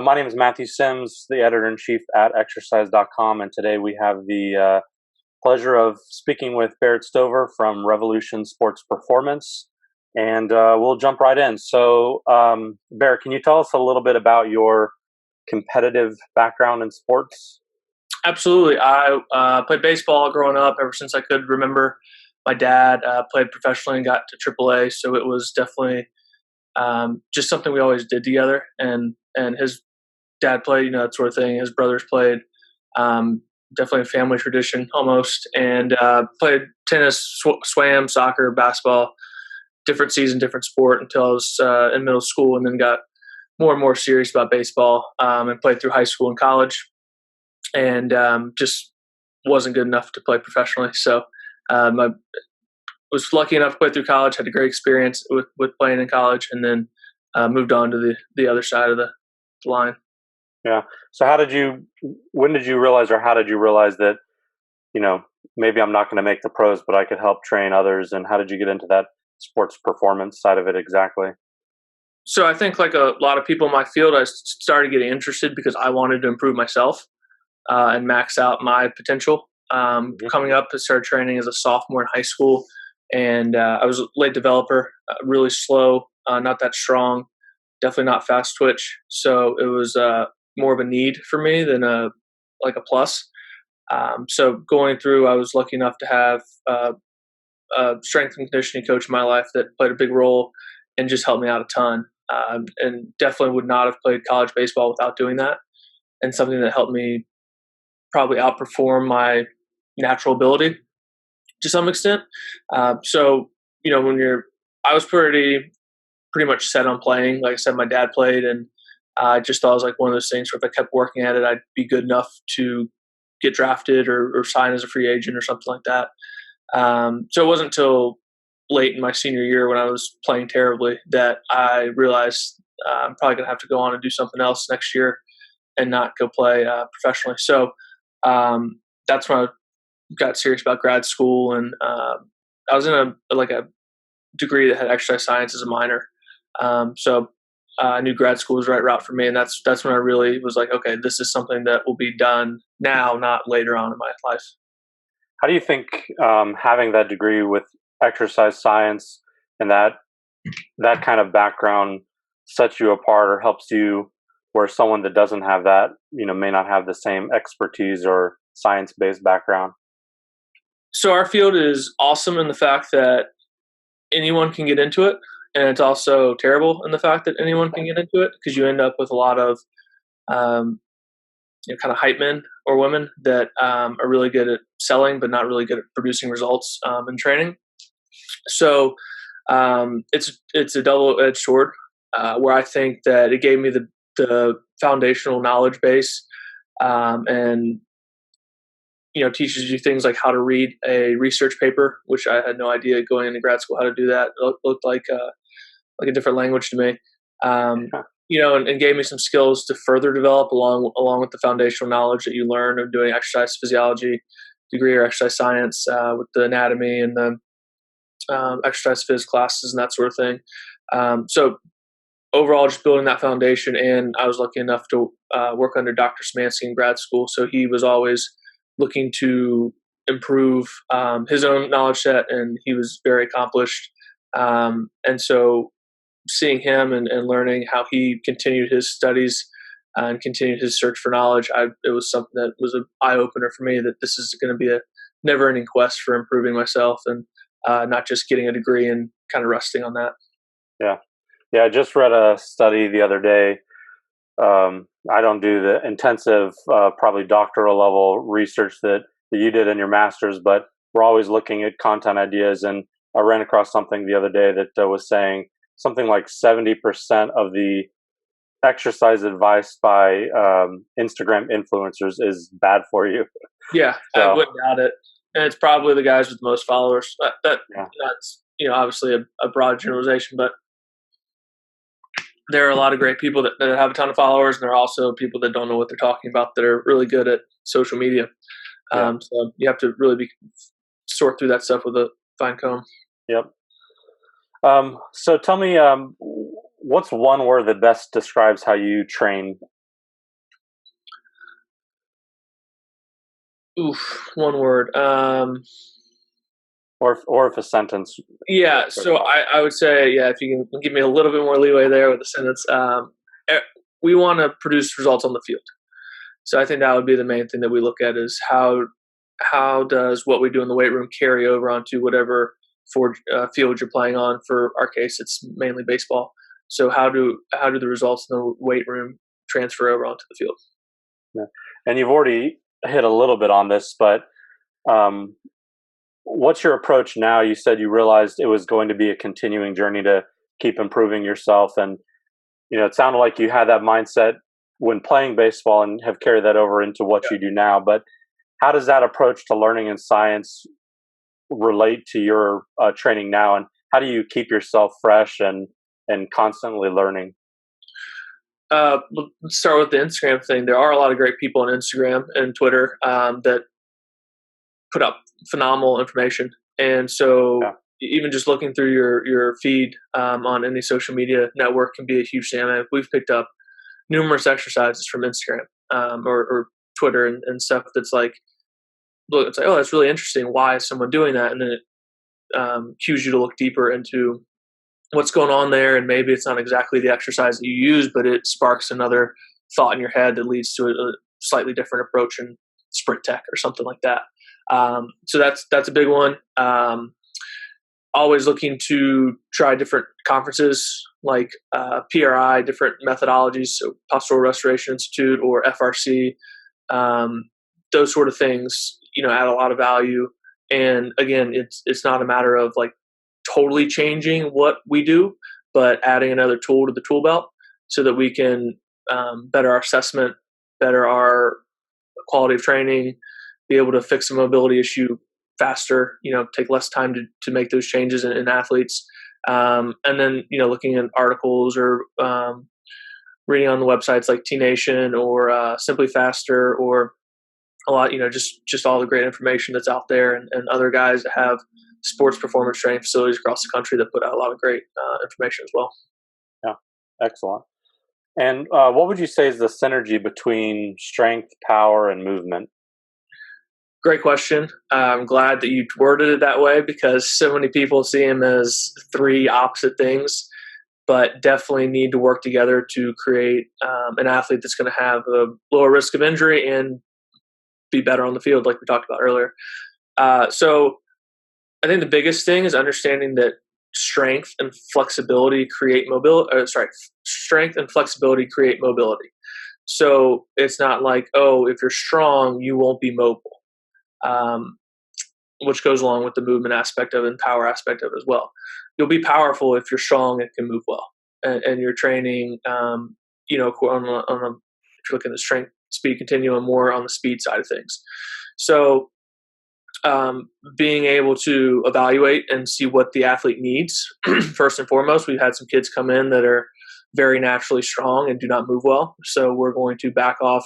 My name is Matthew Sims, the editor-in-chief at Exercise.com, and today we have the pleasure of speaking with Barrett Stover from Revolution Sports Performance, and we'll jump right in. So, Barrett, can you tell us a little bit about your competitive background in sports? Absolutely. I played baseball growing up ever since I could remember. My dad played professionally and got to AAA, so it was definitely just something we always did together. And his dad played, that sort of thing. His brothers played. Definitely a family tradition almost. And played tennis, swam, soccer, basketball, different season, different sport until I was in middle school, and then got more and more serious about baseball and played through high school and college. And just wasn't good enough to play professionally. So I was lucky enough to play through college, had a great experience with playing in college, and then moved on to the other side of the line. Yeah. So when did you realize, or how did you realize that, maybe I'm not going to make the pros, but I could help train others? And how did you get into that sports performance side of it exactly? So I think like a lot of people in my field, I started getting interested because I wanted to improve myself and max out my potential. Coming up, I started training as a sophomore in high school, and I was a late developer, really slow, not that strong, definitely not fast twitch. So it was more of a need for me than a plus. So going through, I was lucky enough to have a strength and conditioning coach in my life that played a big role and just helped me out a ton. And definitely would not have played college baseball without doing that. And something that helped me probably outperform my natural ability to some extent. So, I was pretty much set on playing. Like I said, my dad played, and I just thought it was like one of those things where if I kept working at it, I'd be good enough to get drafted or sign as a free agent or something like that. So it wasn't until late in my senior year when I was playing terribly that I realized I'm probably going to have to go on and do something else next year and not go play professionally. So that's when I got serious about grad school, and I was in a degree that had exercise science as a minor. So I knew grad school was the right route for me, and that's when I really was like, okay, this is something that will be done now, not later on in my life. How do you think having that degree with exercise science and that kind of background sets you apart or helps you, where someone that doesn't have that, may not have the same expertise or science-based background? So our field is awesome in the fact that anyone can get into it, and it's also terrible in the fact that anyone can get into it, because you end up with a lot of kind of hype men or women that are really good at selling but not really good at producing results in training. So it's a double-edged sword where I think that it gave me the foundational knowledge base and teaches you things like how to read a research paper, which I had no idea going into grad school how to do that. It looked like a different language to me, and gave me some skills to further develop along with the foundational knowledge that you learn of doing exercise physiology degree or exercise science with the anatomy and the exercise phys classes and that sort of thing. So overall, just building that foundation, and I was lucky enough to work under Dr. Szymanski in grad school, so he was always looking to improve his own knowledge set, and he was very accomplished. And so seeing him and learning how he continued his studies and continued his search for knowledge, it was something that was an eye-opener for me, that this is going to be a never-ending quest for improving myself and not just getting a degree and kind of resting on that. Yeah, I just read a study the other day. I don't do the intensive, probably doctoral level research that you did in your master's, but we're always looking at content ideas. And I ran across something the other day that was saying something like 70% of the exercise advice by Instagram influencers is bad for you. Yeah, so I wouldn't doubt it. And it's probably the guys with the most followers. That's obviously a broad generalization, but there are a lot of great people that have a ton of followers, and there are also people that don't know what they're talking about that are really good at social media. So you have to really sort through that stuff with a fine comb. Yep. So tell me, what's one word that best describes how you train Oof, one word. Or if a sentence. Yeah, so I would say, yeah, if you can give me a little bit more leeway there with the sentence, we want to produce results on the field. So I think that would be the main thing that we look at is how does what we do in the weight room carry over onto whatever field you're playing on. For our case, it's mainly baseball. So how do the results in the weight room transfer over onto the field? Yeah. And you've already hit a little bit on this, but um, what's your approach now? You said you realized it was going to be a continuing journey to keep improving yourself, and it sounded like you had that mindset when playing baseball and have carried that over into what you do now. But how does that approach to learning and science relate to your training now, and how do you keep yourself fresh and constantly learning? Let's start with the Instagram thing. There are a lot of great people on Instagram and Twitter that put up phenomenal information, and so Yeah. even just looking through your feed on any social media network can be a huge thing. I mean, we've picked up numerous exercises from Instagram or Twitter and stuff that's like, look, it's like, oh, that's really interesting. Why is someone doing that? And then it cues you to look deeper into what's going on there, and maybe it's not exactly the exercise that you use, but it sparks another thought in your head that leads to a slightly different approach in sprint tech or something like that. So that's a big one. Always looking to try different conferences like PRI, different methodologies, so Postural Restoration Institute or FRC. Those sort of things, add a lot of value. And again, it's not a matter of like totally changing what we do, but adding another tool to the tool belt so that we can better our assessment, better our quality of training, be able to fix a mobility issue faster, take less time to make those changes in athletes. And then, looking at articles or reading on the websites like T Nation or Simply Faster or a lot, just all the great information that's out there and other guys that have sports performance training facilities across the country that put out a lot of great information as well. Yeah, excellent. And what would you say is the synergy between strength, power, and movement? Great question. I'm glad that you worded it that way because so many people see them as three opposite things, but definitely need to work together to create an athlete that's going to have a lower risk of injury and be better on the field, like we talked about earlier. So I think the biggest thing is understanding that strength and flexibility create mobility. Strength and flexibility create mobility. So it's not like, oh, if you're strong, you won't be mobile. Which goes along with the movement aspect of it and power aspect of it as well. You'll be powerful if you're strong and can move well, and you're training, on if you're looking at the strength speed continuum more on the speed side of things. So being able to evaluate and see what the athlete needs first and foremost. We've had some kids come in that are very naturally strong and do not move well, so we're going to back off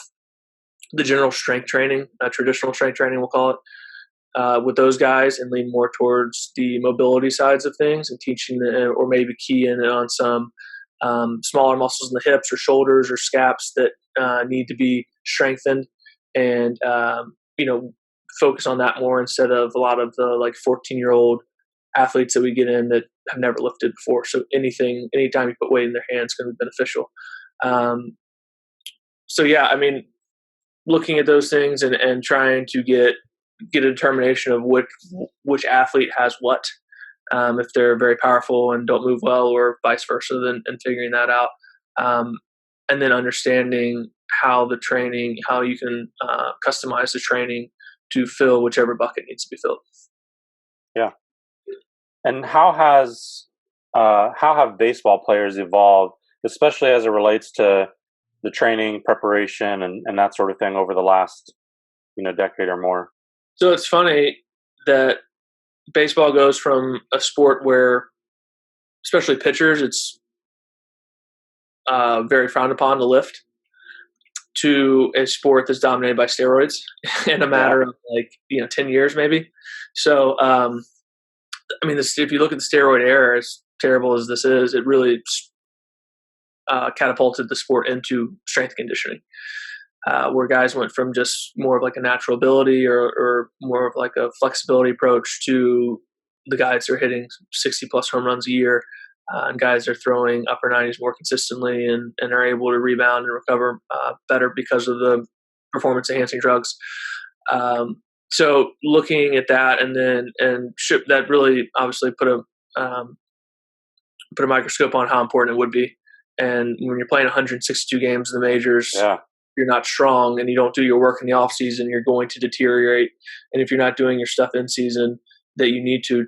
the general strength training, traditional strength training, we'll call it, with those guys and lean more towards the mobility sides of things and teaching or maybe key in on some smaller muscles in the hips or shoulders or scaps that need to be strengthened and, focus on that more instead of a lot of the like 14-year-old athletes that we get in that have never lifted before. So anytime you put weight in their hands is going to be beneficial. So yeah, I mean, looking at those things and trying to get a determination of which athlete has what, if they're very powerful and don't move well, or vice versa, and figuring that out, and then understanding how you can customize the training to fill whichever bucket needs to be filled. Yeah. And how have baseball players evolved, especially as it relates to the training, preparation, and that sort of thing over the last decade or more? So it's funny that baseball goes from a sport where, especially pitchers, it's very frowned upon to lift, to a sport that's dominated by steroids in a matter of 10 years maybe. So I mean, if you look at the steroid era, as terrible as this is, it really catapulted the sport into strength conditioning. where guys went from just more of like a natural ability or more of like a flexibility approach to the guys that are hitting 60 plus home runs a year, and guys are throwing upper 90s more consistently and are able to rebound and recover better because of the performance enhancing drugs. So looking at that that really obviously put a microscope on how important it would be. And when you're playing 162 games in the majors, Yeah. you're not strong and you don't do your work in the off season, you're going to deteriorate. And if you're not doing your stuff in season that you need to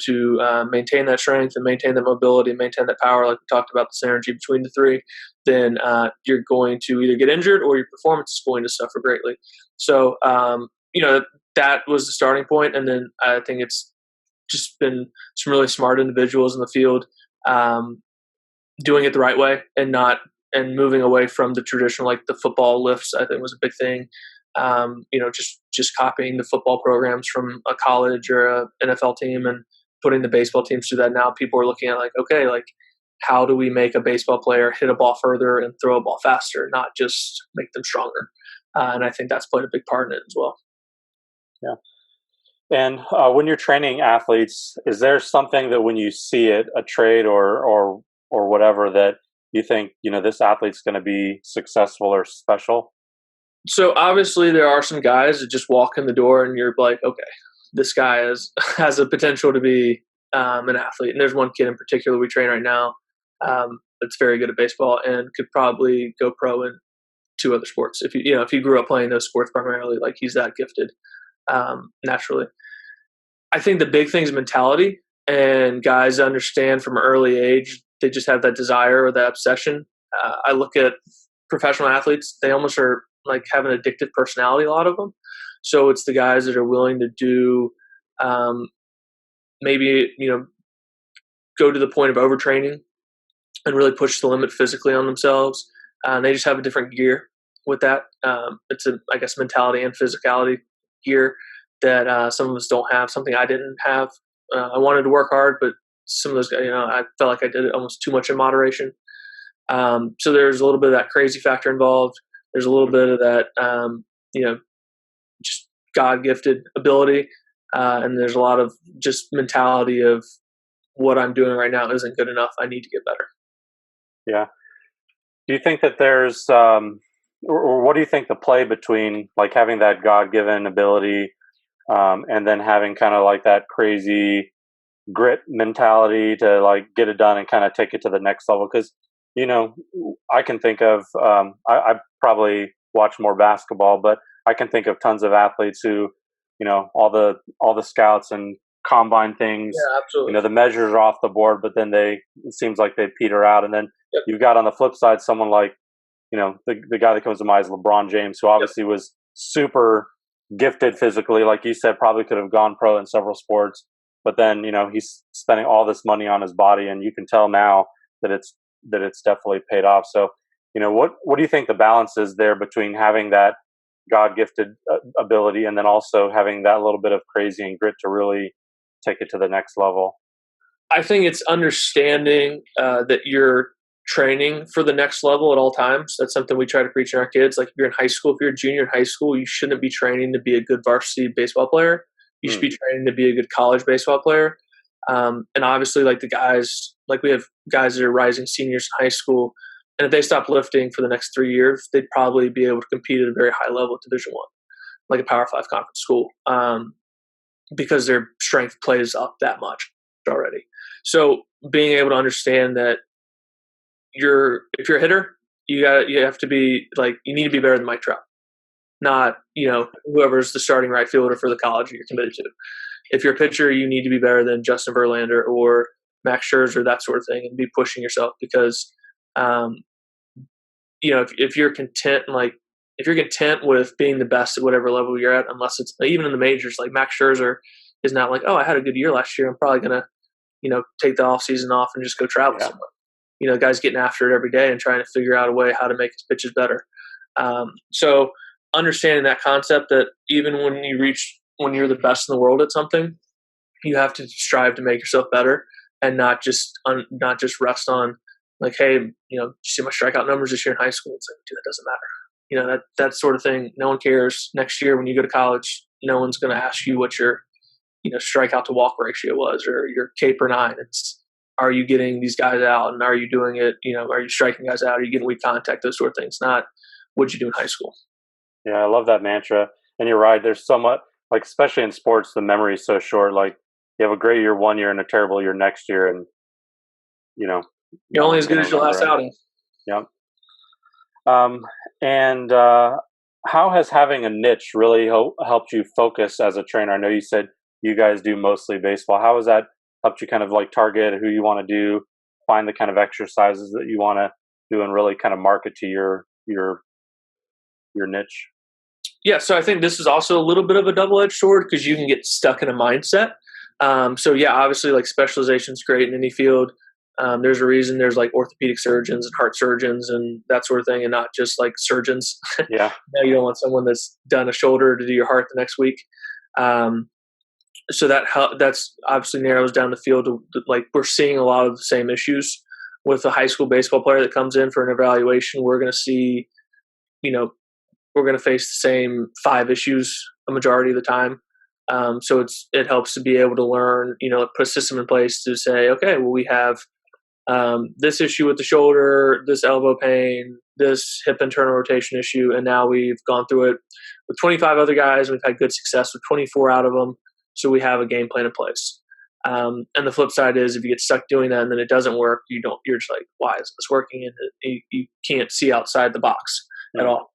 maintain that strength and maintain that mobility and maintain that power, like we talked about, the synergy between the three, then you're going to either get injured or your performance is going to suffer greatly. So, that was the starting point. And then I think it's just been some really smart individuals in the field doing it the right way and moving away from the traditional, like the football lifts, I think was a big thing. Just copying the football programs from a college or a NFL team and putting the baseball teams through that. Now people are looking at like, okay, like how do we make a baseball player hit a ball further and throw a ball faster, not just make them stronger. And I think that's played a big part in it as well. Yeah. And when you're training athletes, is there something that when you see it, a trait or whatever that you think, this athlete's going to be successful or special? So obviously there are some guys that just walk in the door and you're like, okay, this guy has a potential to be an athlete. And there's one kid in particular we train right now that's very good at baseball and could probably go pro in two other sports. If you grew up playing those sports primarily, like he's that gifted naturally. I think the big thing is mentality, and guys understand from an early age, they just have that desire or that obsession. I look at professional athletes, they almost are like have an addictive personality, a lot of them. So it's the guys that are willing to do maybe, go to the point of overtraining and really push the limit physically on themselves. And they just have a different gear with that. It's I guess, mentality and physicality gear that some of us don't have, something I didn't have. I wanted to work hard, but some of those guys, I felt like I did it almost too much in moderation. So there's a little bit of that crazy factor involved. There's a little bit of that, just God-gifted ability. And there's a lot of just mentality of what I'm doing right now isn't good enough. I need to get better. Yeah. Do you think that there's, or what do you think the play between like having that God-given ability and then having kind of like that crazy grit mentality to like get it done and kind of take it to the next level? Because, I can think of, I probably watch more basketball, but I can think of tons of athletes who, all the scouts and combine things, Yeah, absolutely. the measures are off the board, but then it seems like they peter out. And then Yep. you've got on the flip side, someone like, the guy that comes to mind is LeBron James, who obviously was super gifted physically. Like you said, probably could have gone pro in several sports, but then, he's spending all this money on his body, and you can tell now that it's definitely paid off. So, what do you think the balance is there between having that God-gifted ability and then also having that little bit of crazy and grit to really take it to the next level? I think it's understanding that you're training for the next level at all times. That's something we try to preach in our kids. Like if you're in high school, if you're a junior in high school, you shouldn't be training to be a good varsity baseball player. You should be training to be a good college baseball player. And obviously, like the guys, like we have guys that are rising seniors in high school, and if they stop lifting for the next 3 years, they'd probably be able to compete at a very high level at Division I, like a Power 5 conference school, because their strength plays up that much already. So being able to understand that if you're a hitter, you have to be like, you need to be better than Mike Trout, not, whoever's the starting right fielder for the college you're committed to. If you're a pitcher, you need to be better than Justin Verlander or Max Scherzer, that sort of thing, and be pushing yourself because, if you're content, with being the best at whatever level you're at, unless it's even in the majors, like Max Scherzer is not like, oh, I had a good year last year, I'm probably going to, take the off season off and just go travel somewhere. The guy's getting after it every day and trying to figure out a way how to make his pitches better. So understanding that concept that even when you're the best in the world at something, you have to strive to make yourself better and not just rest on like, hey, you see my strikeout numbers this year in high school. It's like, dude, that doesn't matter. that sort of thing. No one cares. Next year when you go to college, no one's going to ask you what your strikeout to walk ratio was or your K per nine. It's, are you getting these guys out, and are you doing it? Are you striking guys out? Are you getting weak contact? Those sort of things. Not what you do in high school. Yeah, I love that mantra. And you're right. There's so much, like, especially in sports, the memory is so short. Like, you have a great year one year and a terrible year next year, and You're only as good as your last outing. Yep. And how has having a niche really helped you focus as a trainer? I know you said you guys do mostly baseball. How has that helped you kind of like target who you want to do, find the kind of exercises that you want to do, and really kind of market to your niche? Yeah, so I think this is also a little bit of a double-edged sword because you can get stuck in a mindset. So yeah, obviously like specialization is great in any field. There's a reason there's like orthopedic surgeons and heart surgeons and that sort of thing, and not just like surgeons. Yeah. You don't want someone that's done a shoulder to do your heart the next week. So that's obviously narrows down the field. Like, we're seeing a lot of the same issues with a high school baseball player that comes in for an evaluation. We're going to see, we're going to face the same 5 issues a majority of the time. So it helps to be able to learn, put a system in place to say, okay, well, we have this issue with the shoulder, this elbow pain, this hip internal rotation issue, and now we've gone through it with 25 other guys. We've had good success with 24 out of them, so we have a game plan in place. And the flip side is, if you get stuck doing that and then it doesn't work, you're just like, why is this working? And you can't see outside the box at all.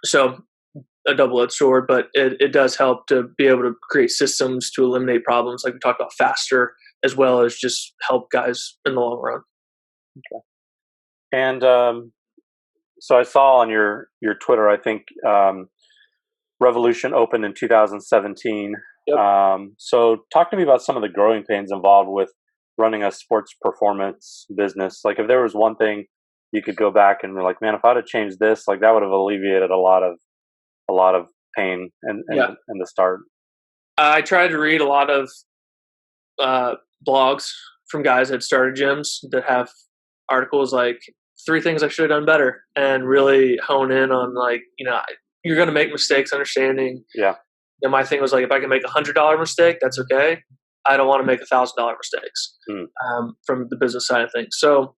So a double-edged sword, but it does help to be able to create systems to eliminate problems, like we talked about, faster, as well as just help guys in the long run. Okay. And so I saw on your Twitter, I think Revolution opened in 2017. Yep. So talk to me about some of the growing pains involved with running a sports performance business. Like, if there was one thing you could go back and be like, man, if I'd have changed this, like, that would have alleviated a lot of pain in the start. I tried to read a lot of blogs from guys that started gyms that have articles like 3 things I should have done better, and really hone in on, like, you're going to make mistakes, understanding. Yeah. And my thing was like, if I can make $100 mistake, that's okay. I don't want to make $1,000 mistakes from the business side of things. So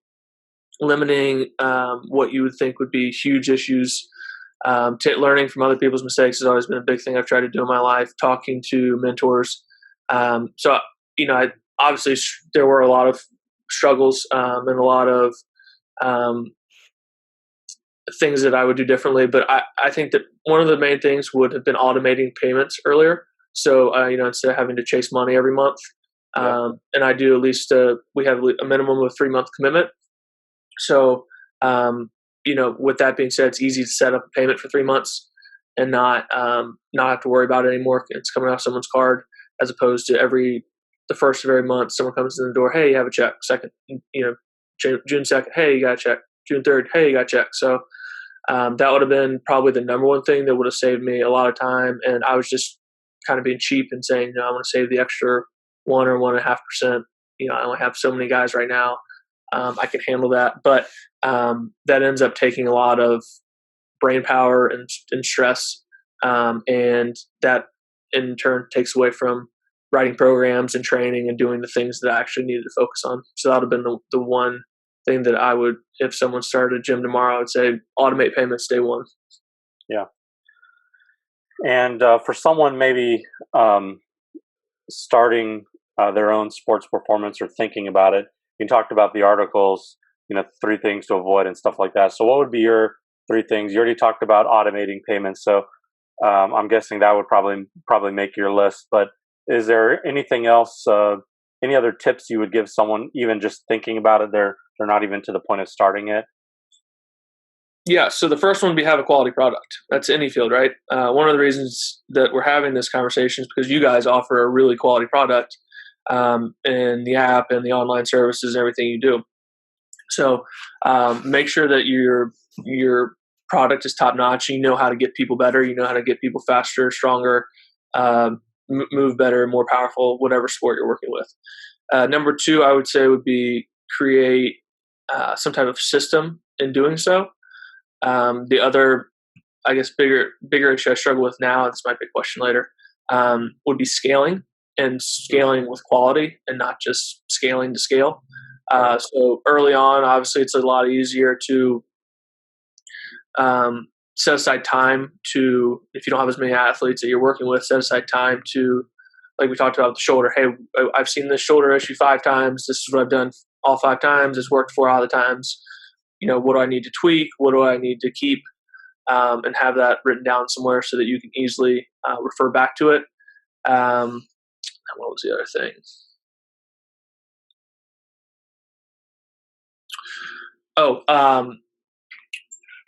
limiting what you would think would be huge issues. Learning from other people's mistakes has always been a big thing I've tried to do in my life. Talking to mentors. Obviously there were a lot of struggles and a lot of things that I would do differently. But I think that one of the main things would have been automating payments earlier. So, instead of having to chase money every month, and I do at least, we have a minimum of 3-month commitment. So, with that being said, it's easy to set up a payment for 3 months and not have to worry about it anymore. It's coming off someone's card, as opposed to the first of every month, someone comes in the door, hey, you have a check. Second, June 2nd, hey, you got a check. June 3rd, hey, you got a check. So that would have been probably the number one thing that would have saved me a lot of time. And I was just kind of being cheap and saying, I want to save the extra 1 or 1.5%. I only have so many guys right now. I can handle that. But that ends up taking a lot of brain power and stress. And that in turn takes away from writing programs and training and doing the things that I actually needed to focus on. So that would have been the one thing that I would, if someone started a gym tomorrow, I would say automate payments day one. Yeah. And for someone maybe starting their own sports performance or thinking about it, you talked about the articles, 3 things to avoid and stuff like that. So what would be your 3 things? You already talked about automating payments. So I'm guessing that would probably make your list. But is there anything else, any other tips you would give someone, even just thinking about it? They're not even to the point of starting it. Yeah. So the first one would be have a quality product. That's any field, right? One of the reasons that we're having this conversation is because you guys offer a really quality product in the app and the online services and everything you do. So make sure that your product is top notch. You know how to get people better. You know how to get people faster, stronger, move better, more powerful, whatever sport you're working with. Number 2, I would say, would be create some type of system in doing so. The other, I guess, bigger issue I struggle with now, this might be a question later, would be scaling, and scaling with quality and not just scaling to scale. So early on, obviously, it's a lot easier to set aside time to, if you don't have as many athletes that you're working with, set aside time to, like we talked about with the shoulder. Hey, I've seen this shoulder issue 5 times. This is what I've done all 5 times. It's worked 4 out of the times. What do I need to tweak? What do I need to keep? And have that written down somewhere so that you can easily refer back to it. What was the other thing?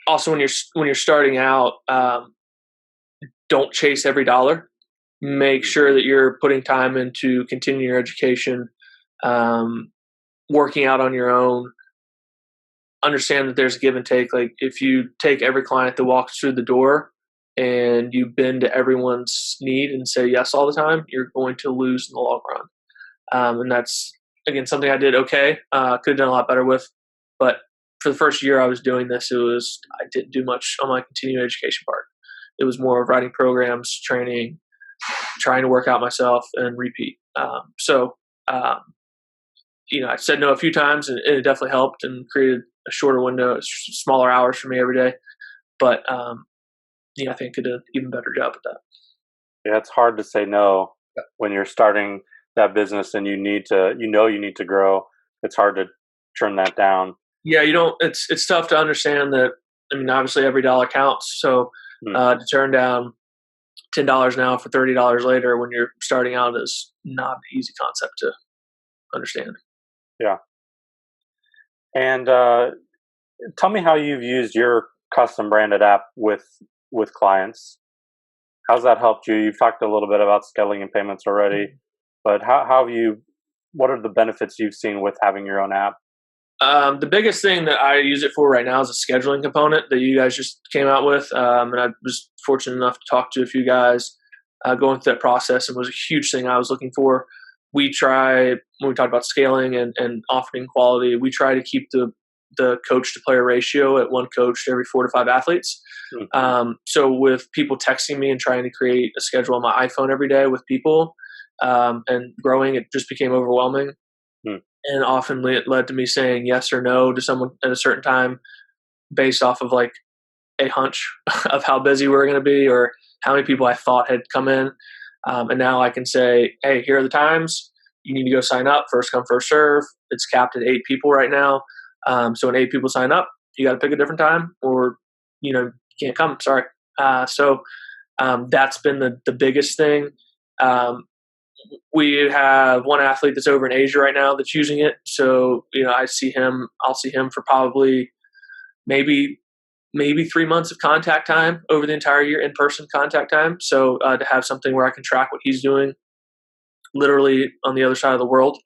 Also when you're starting out, don't chase every dollar. Make sure that you're putting time into continuing your education, working out on your own. Understand that there's a give and take. Like if you take every client that walks through the door and you bend to everyone's need and say yes all the time, you're going to lose in the long run. And that's, again, something I did okay. Could have done a lot better with. But for the first year I was doing this, I didn't do much on my continuing education part. It was more of writing programs, training, trying to work out myself, and repeat. I said no a few times, and it definitely helped and created a shorter window, smaller hours for me every day. But I think I did an even better job at that. Yeah, it's hard to say no when you're starting that business and you need to grow. It's hard to turn that down. Yeah, it's tough to understand that. I mean, obviously every dollar counts. So to turn down $10 now for $30 later when you're starting out is not an easy concept to understand. Yeah. And tell me how you've used your custom branded app with clients. How's that helped you? You've talked a little bit about scaling and payments already, but what are the benefits you've seen with having your own app? The biggest thing that I use it for right now is a scheduling component that you guys just came out with. And I was fortunate enough to talk to a few guys going through that process, and was a huge thing I was looking for. When we talk about scaling and offering quality, we try to keep the coach to player ratio at 1 coach to every 4 to 5 athletes. So with people texting me and trying to create a schedule on my iPhone every day with people and growing, it just became overwhelming. And often it led to me saying yes or no to someone at a certain time based off of like a hunch of how busy we're going to be or how many people I thought had come in. And now I can say, hey, here are the times. You need to go sign up. First come, first serve. It's capped at 8 people right now. So when 8 people sign up, you got to pick a different time or, can't come. Sorry. So that's been the biggest thing. We have one athlete that's over in Asia right now that's using it. So, I'll see him for probably maybe 3 months of contact time over the entire year, in-person contact time. So to have something where I can track what he's doing literally on the other side of the world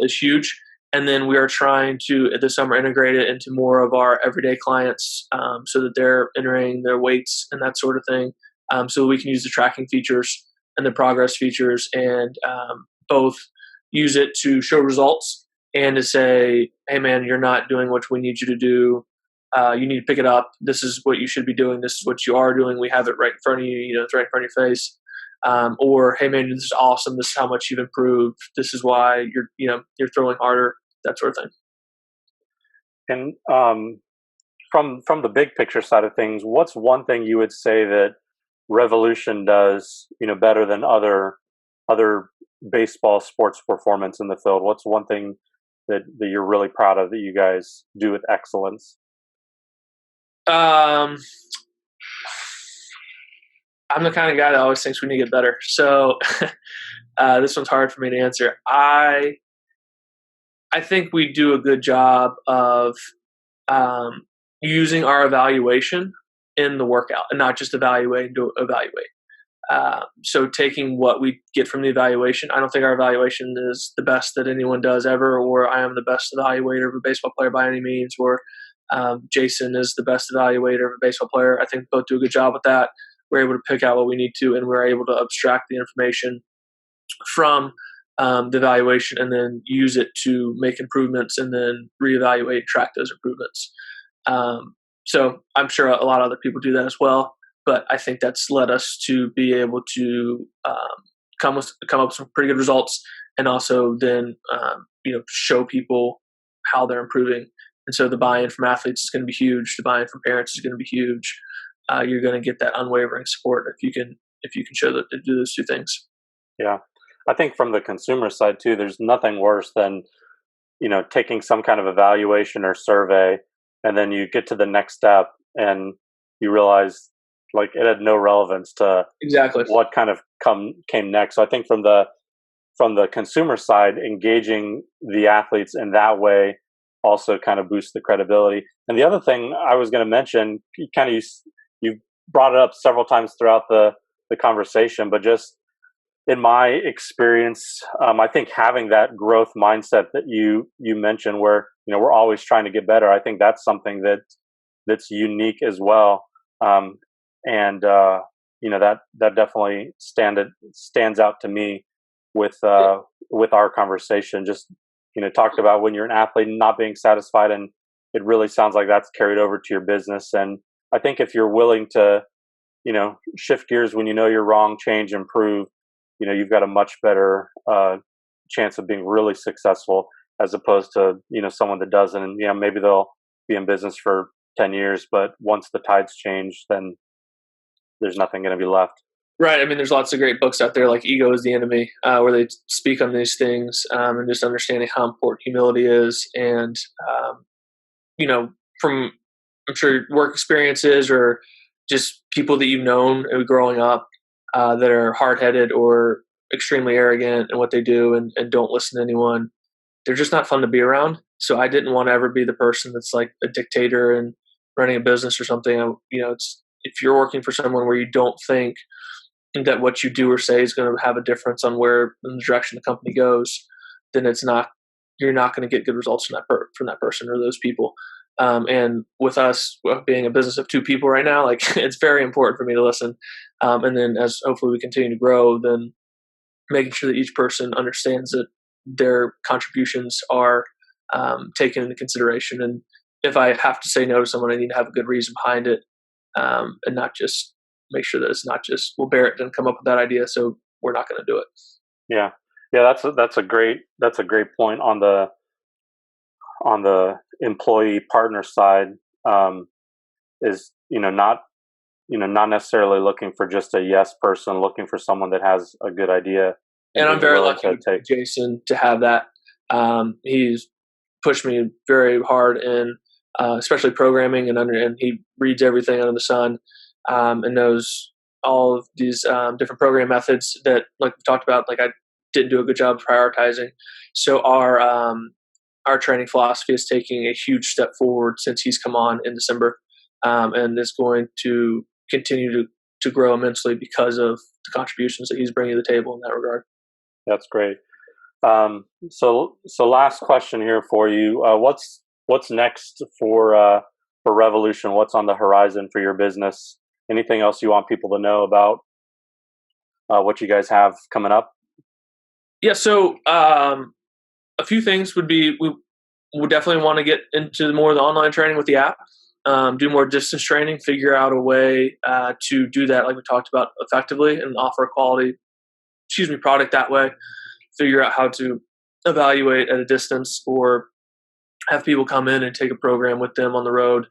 is huge. And then we are trying to, this summer, integrate it into more of our everyday clients so that they're entering their weights and that sort of thing, so we can use the tracking features and the progress features and both use it to show results and to say, hey, man, you're not doing what we need you to do. You need to pick it up. This is what you should be doing. This is what you are doing. We have it right in front of you. It's right in front of your face. Or, hey, man, this is awesome. This is how much you've improved. This is why you're throwing harder, that sort of thing. And from the big picture side of things, what's one thing you would say that Revolution does, better than other baseball sports performance in the field? What's one thing that you're really proud of that you guys do with excellence? I'm the kind of guy that always thinks we need to get better. So this one's hard for me to answer. I think we do a good job of using our evaluation in the workout and not just evaluate to evaluate. So taking what we get from the evaluation, I don't think our evaluation is the best that anyone does ever, or I am the best evaluator of a baseball player by any means, or Jason is the best evaluator of a baseball player. I think both do a good job with that. We're able to pick out what we need to, and we're able to abstract the information from the evaluation and then use it to make improvements and then reevaluate, track those improvements. So I'm sure a lot of other people do that as well. But I think that's led us to be able to come up with some pretty good results, and also then show people how they're improving. And so the buy-in from athletes is going to be huge. The buy-in from parents is going to be huge. You're going to get that unwavering support if you can show that to do those two things. Yeah. I think from the consumer side too, there's nothing worse than, taking some kind of evaluation or survey, and then you get to the next step and you realize like it had no relevance to Exactly. what kind of came next. So I think from the consumer side, engaging the athletes in that way also kind of boosts the credibility. And the other thing I was going to mention, you brought it up several times throughout the conversation, but just in my experience, I think having that growth mindset that you mentioned, where we're always trying to get better, I think that's something that's unique as well. And that definitely stands out to me with our conversation. Just talked about when you're an athlete and not being satisfied, and it really sounds like that's carried over to your business. And I think if you're willing to shift gears when you're wrong, change, improve, you've got a much better chance of being really successful, as opposed to someone that doesn't. And maybe they'll be in business for 10 years, but once the tides change, then there's nothing going to be left. Right. I mean, there's lots of great books out there, like Ego is the Enemy, where they speak on these things, and just understanding how important humility is. And, from, I'm sure, work experiences or just people that you've known growing up that are hard-headed or extremely arrogant in what they do, and don't listen to anyone, they're just not fun to be around. So I didn't want to ever be the person that's like a dictator and running a business or something. If you're working for someone where you don't think that what you do or say is going to have a difference on where in the direction the company goes, then you're not going to get good results from that person or those people. And with us being a business of two people right now, like it's very important for me to listen. And then as hopefully we continue to grow, then making sure that each person understands that their contributions are taken into consideration. And if I have to say no to someone, I need to have a good reason behind it, and not just make sure that it's not just, well, Barrett didn't come up with that idea, so we're not going to do it. Yeah. That's a great point on the employee partner side. Is not necessarily looking for just a yes person, looking for someone that has a good idea And I'm very lucky with Jason to have that. He's pushed me very hard in, especially programming, and he reads everything under the sun, and knows all of these different program methods that, like we talked about, like I didn't do a good job of prioritizing. So our training philosophy is taking a huge step forward since he's come on in December, and is going to continue to grow immensely because of the contributions that he's bringing to the table in that regard. That's great. So last question here for you. What's next for Revolution? What's on the horizon for your business? Anything else you want people to know about what you guys have coming up? Yeah. So a few things would be, we would definitely want to get into more of the online training with the app, do more distance training, figure out a way to do that, like we talked about, effectively, and offer a quality, product that way. Figure out how to evaluate at a distance, or have people come in and take a program with them on the road,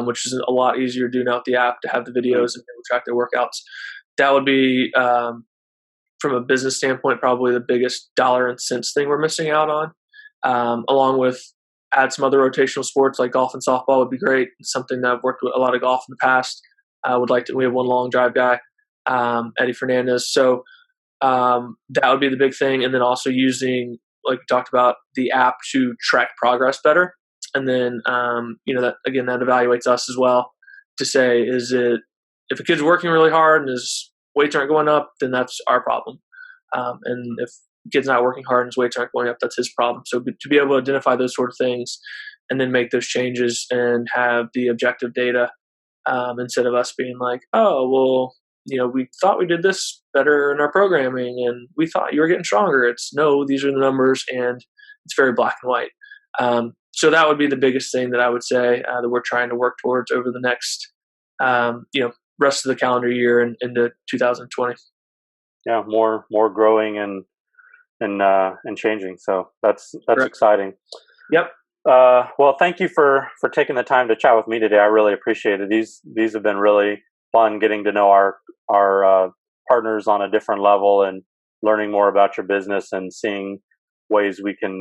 which is a lot easier to do now with the app, to have the videos and track their workouts. That would be, from a business standpoint, probably the biggest dollar and cents thing we're missing out on, along with add some other rotational sports like golf and softball would be great. It's something that I've worked with a lot of golf in the past. We have one long drive guy, Eddie Fernandez. So that would be the big thing. And then also using, like we talked about, the app to track progress better. And then, that evaluates us as well to say, if a kid's working really hard and his weights aren't going up, then that's our problem. And if the kid's not working hard and his weights aren't going up, that's his problem. So to be able to identify those sort of things and then make those changes and have the objective data, instead of us being like, oh, well, we thought we did this better in our programming and we thought you were getting stronger. It's no, these are the numbers, and it's very black and white. So that would be the biggest thing that I would say that we're trying to work towards over the next, rest of the calendar year and into 2020. Yeah, more growing and changing. So that's Correct. exciting. Yep. Well, thank you for taking the time to chat with me today. I really appreciate it. These have been really fun, getting to know our partners on a different level and learning more about your business and seeing ways we can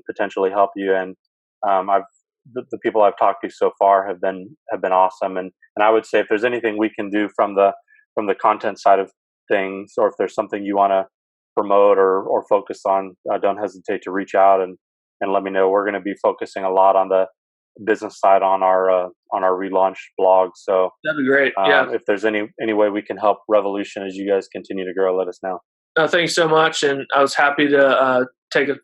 potentially help you. And the people I've talked to so far have been awesome. And I would say if there's anything we can do from the content side of things, or if there's something you want to promote or focus on, don't hesitate to reach out and let me know. We're going to be focusing a lot on the business side on our relaunch blog. So that'd be great. Yeah. If there's any way we can help Revolution as you guys continue to grow, let us know. Thanks so much. And I was happy to take a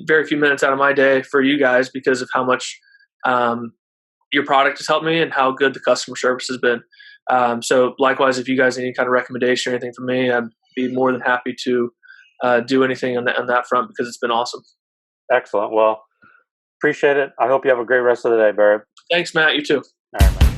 very few minutes out of my day for you guys because of how much your product has helped me and how good the customer service has been. So likewise, if you guys need any kind of recommendation or anything from me, I'd be more than happy to do anything on that front because it's been awesome. Excellent. Well, appreciate it. I hope you have a great rest of the day, Barrett. Thanks, Matt. You too. All right, man.